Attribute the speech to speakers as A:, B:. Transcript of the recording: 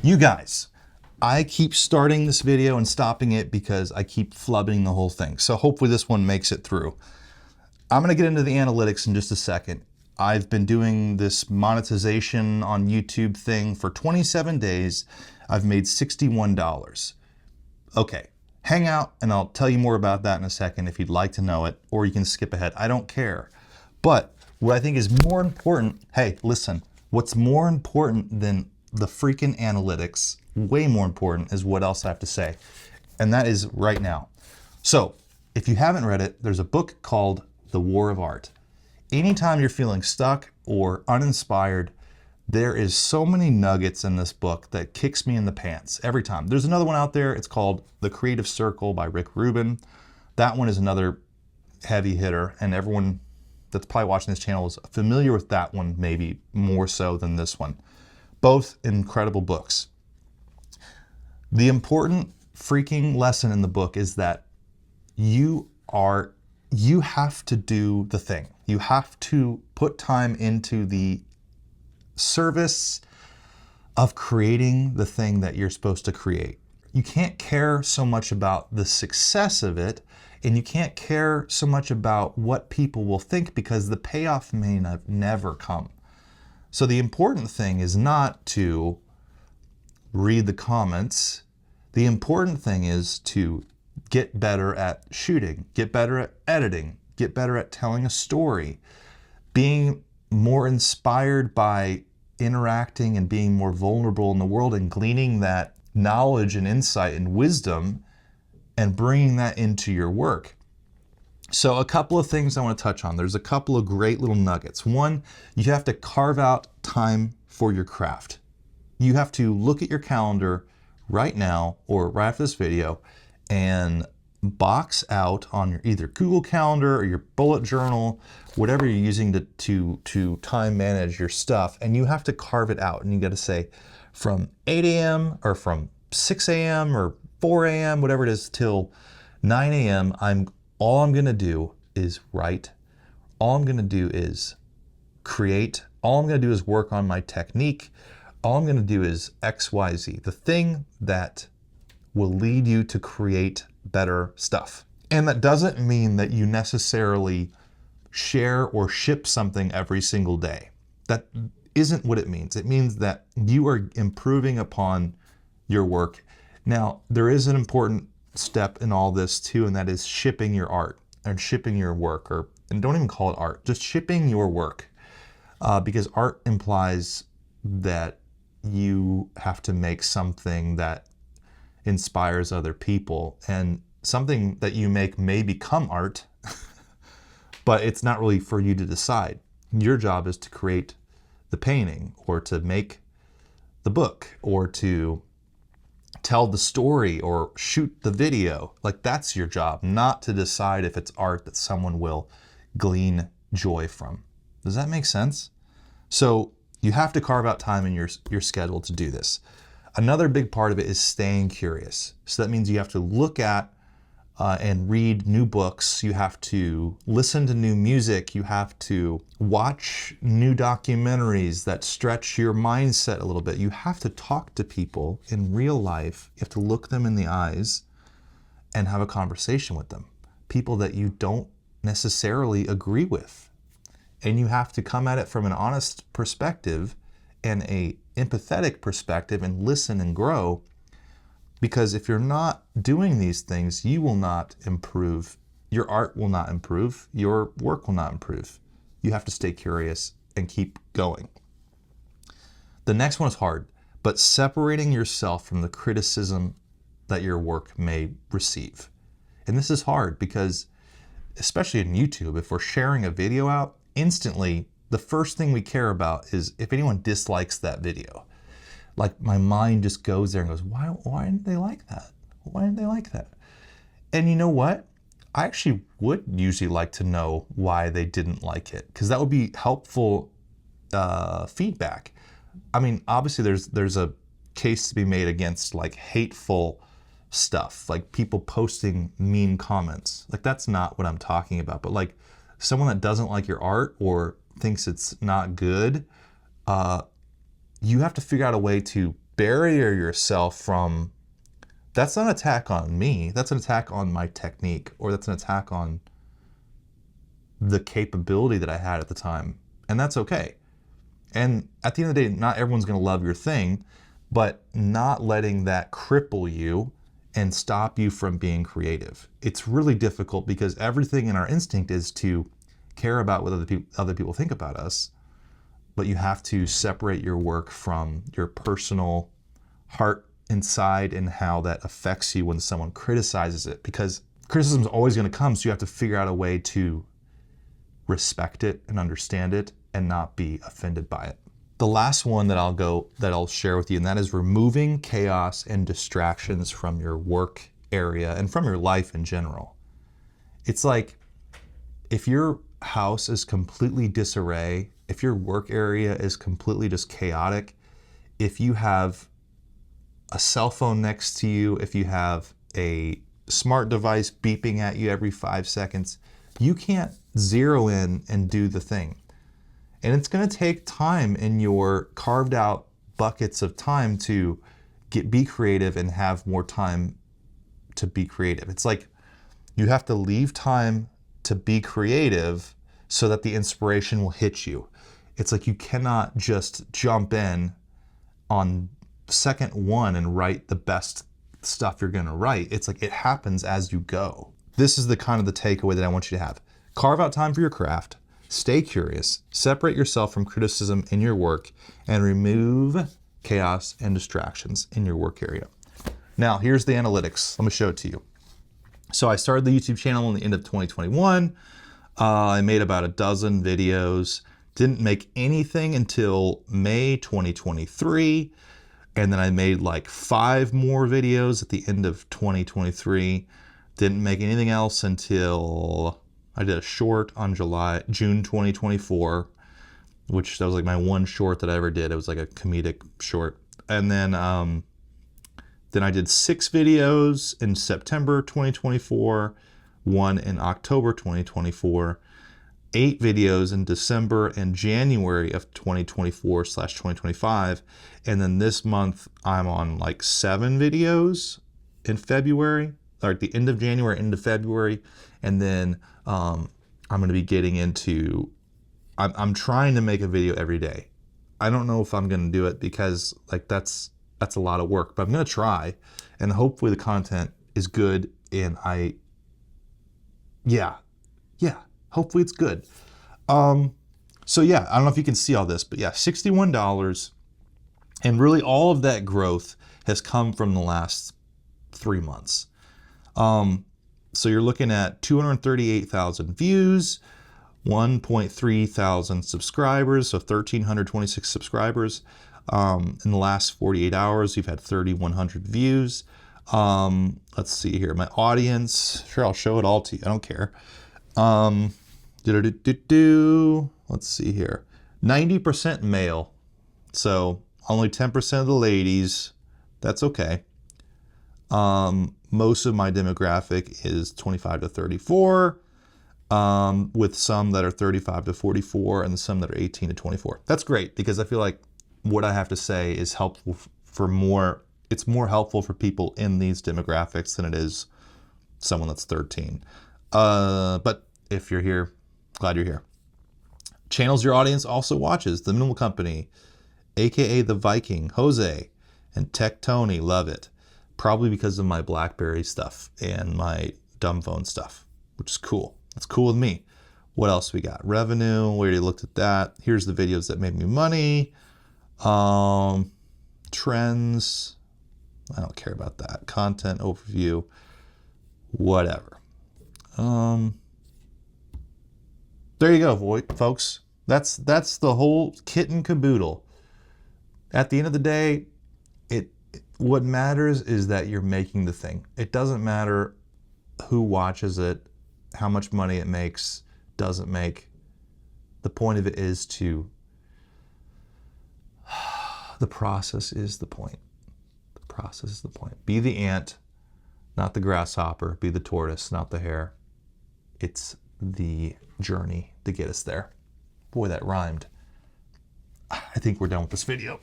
A: You guys, I keep starting this video and stopping it because I keep flubbing the whole thing. So hopefully this one makes it through. I'm gonna get into the analytics in just a second. I've been doing this monetization on YouTube thing for 27 days. I've made $61. Okay, hang out and I'll tell you more about that in a second if you'd like to know it, or you can skip ahead. I don't care. But what I think is more important, hey, listen, what's more important than the freaking analytics, way more important, is what else I have to say. And that is right now. So if you haven't read it, there's a book called The War of Art. Anytime you're feeling stuck or uninspired, there is so many nuggets in this book that kicks me in the pants every time. There's another one out there. It's called The Creative Circle by Rick Rubin. That one is another heavy hitter, and everyone that's probably watching this channel is familiar with that one, maybe more so than this one. Both incredible books. The important freaking lesson in the book is that you have to do the thing. You have to put time into the service of creating the thing that you're supposed to create. You can't care so much about the success of it, and you can't care so much about what people will think, because the payoff may never come. So the important thing is not to read the comments. The important thing is to get better at shooting, get better at editing, get better at telling a story, being more inspired by interacting and being more vulnerable in the world and gleaning that knowledge and insight and wisdom and bringing that into your work. So a couple of things I want to touch on. There's a couple of great little nuggets. One, you have to carve out time for your craft. You have to look at your calendar right now or right after this video and box out on your either Google Calendar or your bullet journal, whatever you're using to time manage your stuff, and you have to carve it out. And you got to say from 8 a.m. or from 6 a.m. or 4 a.m., whatever it is, till 9 a.m., all I'm gonna do is write. All I'm gonna do is create. All I'm gonna do is work on my technique. All I'm gonna do is X, Y, Z, the thing that will lead you to create better stuff. And that doesn't mean that you necessarily share or ship something every single day. That isn't what it means. It means that you are improving upon your work. Now, there is an important step in all this too, and that is shipping your art and shipping your work, and don't even call it art, just shipping your work, because art implies that you have to make something that inspires other people, and something that you make may become art, but it's not really for you to decide. Your job is to create the painting, or to make the book, or to tell the story, or shoot the video. Like, that's your job, not to decide if it's art that someone will glean joy from. Does that make sense? So you have to carve out time in your schedule to do this. Another big part of it is staying curious. So that means you have to look at and read new books. You have to listen to new music. You have to watch new documentaries that stretch your mindset a little bit. You have to talk to people in real life. You have to look them in the eyes and have a conversation with them. People that you don't necessarily agree with. And you have to come at it from an honest perspective and a empathetic perspective and listen and grow. Because if you're not doing these things, you will not improve. Your art will not improve. Your work will not improve. You have to stay curious and keep going. The next one is hard, but separating yourself from the criticism that your work may receive. And this is hard because, especially in YouTube, if we're sharing a video out, instantly, the first thing we care about is if anyone dislikes that video. Like, my mind just goes there and goes, why didn't they like that? Why didn't they like that? And you know what? I actually would usually like to know why they didn't like it, because that would be helpful feedback. I mean, obviously there's a case to be made against like hateful stuff, like people posting mean comments. Like, that's not what I'm talking about. But like someone that doesn't like your art or thinks it's not good, you have to figure out a way to barrier yourself from, that's not an attack on me. That's an attack on my technique, or that's an attack on the capability that I had at the time. And that's okay. And at the end of the day, not everyone's going to love your thing, but not letting that cripple you and stop you from being creative. It's really difficult because everything in our instinct is to care about what other people think about us, but you have to separate your work from your personal heart inside and how that affects you when someone criticizes it, because criticism is always going to come. So you have to figure out a way to respect it and understand it and not be offended by it. The last one that I'll share with you, and that is removing chaos and distractions from your work area and from your life in general. It's like, if your house is completely disarray, if your work area is completely just chaotic, if you have a cell phone next to you, if you have a smart device beeping at you every 5 seconds, you can't zero in and do the thing. And it's going to take time in your carved out buckets of time to be creative and have more time to be creative. It's like you have to leave time to be creative so that the inspiration will hit you. It's like you cannot just jump in on second one and write the best stuff you're going to write. It's like it happens as you go. This is the kind of the takeaway that I want you to have. Carve out time for your craft. Stay curious, separate yourself from criticism in your work, and remove chaos and distractions in your work area. Now, here's the analytics. Let me show it to you. So I started the YouTube channel in the end of 2021. I made about a dozen videos. Didn't make anything until May 2023. And then I made like 5 more videos at the end of 2023. Didn't make anything else until I did a short on June 2024, which that was like my one short that I ever did. It was like a comedic short. And then I did 6 videos in September 2024, 1 in October 2024, 8 videos in December and January of 2024/2025. And then this month I'm on like 7 videos in February, or at the end of January, end of February. And then I'm going to be getting into, I'm trying to make a video every day. I don't know if I'm going to do it because like that's a lot of work, but I'm going to try, and hopefully the content is good. And hopefully it's good. So yeah, I don't know if you can see all this, but yeah, $61. And really all of that growth has come from the last 3 months. So you're looking at 238,000 views, 1.3 thousand subscribers, so 1,326 subscribers. In the last 48 hours, you've had 3,100 views. Let's see here, my audience, sure, I'll show it all to you, I don't care. Let's see here, 90% male, so only 10% of the ladies. That's okay. Most of my demographic is 25 to 34, with some that are 35 to 44 and some that are 18 to 24. That's great, because I feel like what I have to say is helpful it's more helpful for people in these demographics than it is someone that's 13. But if you're here, glad you're here. Channels your audience also watches: The Minimal Company, aka The Viking, Jose, and Tech Tony. Love it. Probably because of my BlackBerry stuff and my dumb phone stuff, which is cool. That's cool with me. What else we got? Revenue, we already looked at that. Here's the videos that made me money. Trends, I don't care about that. Content overview, whatever. There you go, folks. That's the whole kit and caboodle. At the end of the day, what matters is that you're making the thing. It doesn't matter who watches it, how much money it makes, doesn't make. The point of it is the process is the point. The process is the point. Be the ant, not the grasshopper. Be the tortoise, not the hare. It's the journey to get us there. Boy, that rhymed. I think we're done with this video.